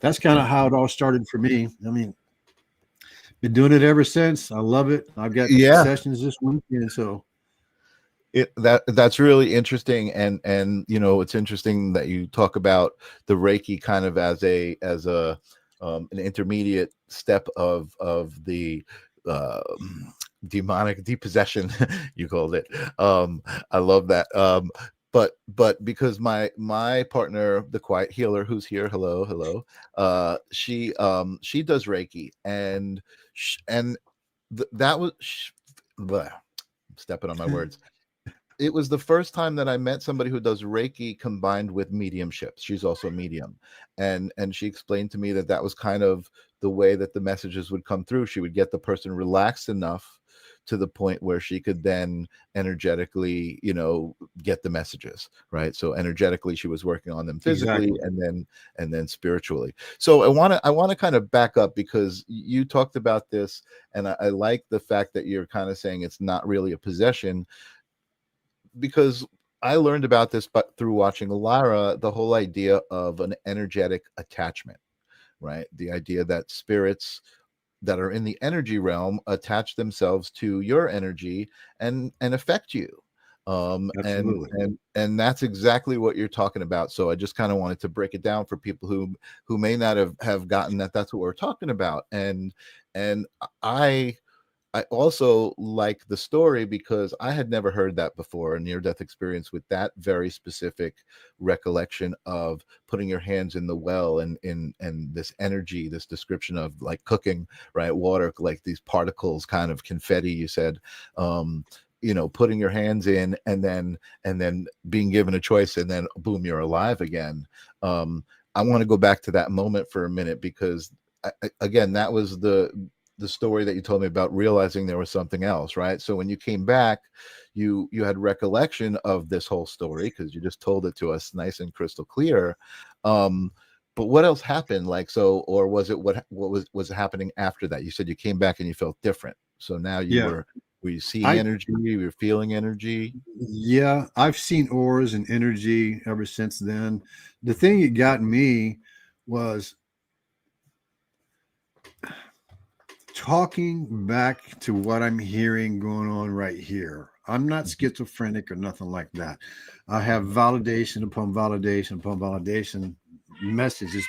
that's kind of how it all started for me. I mean, been doing it ever since. I love it. I've got Yeah, sessions this weekend, so that's really interesting, and it's interesting that you talk about the Reiki kind of as a an intermediate step of the uh, demonic depossession, you called it. I love that. But because my partner, the quiet healer, who's here, hello, she does Reiki, and that was bleh, stepping on my words. It was the first time that I met somebody who does Reiki combined with mediumship. She's also a medium, and she explained to me that that was kind of the way that the messages would come through. She would get the person relaxed enough to the point where she could then energetically, get the messages, right? So energetically, she was working on them physically, exactly. and then spiritually. So I want to kind of back up, because you talked about this, and I like the fact that you're kind of saying it's not really a possession, because I learned about this but through watching Lara, the whole idea of an energetic attachment, right? The idea that spirits that are in the energy realm attach themselves to your energy and affect you. And Absolutely. and that's exactly what you're talking about. So I just kind of wanted to break it down for people who may not have gotten that that's what we're talking about. And I also like the story because I had never heard that before, a near-death experience with that very specific recollection of putting your hands in the well, and this energy, this description of like cooking, right? Water, like these particles, kind of confetti, you said. Putting your hands in, and then being given a choice, and then boom, you're alive again. I want to go back to that moment for a minute, because again, that was the story that you told me about realizing there was something else, right? So when you came back, you had recollection of this whole story because you just told it to us nice and crystal clear. But what else happened? Like, so, or was it what was happening after that? You said you came back and you felt different. So now Yeah. were you seeing I energy? You were feeling energy? Yeah, I've seen auras and energy ever since then. The thing that got me was talking back to what I'm hearing going on right here. I'm not schizophrenic or nothing like that. I have validation upon validation upon validation messages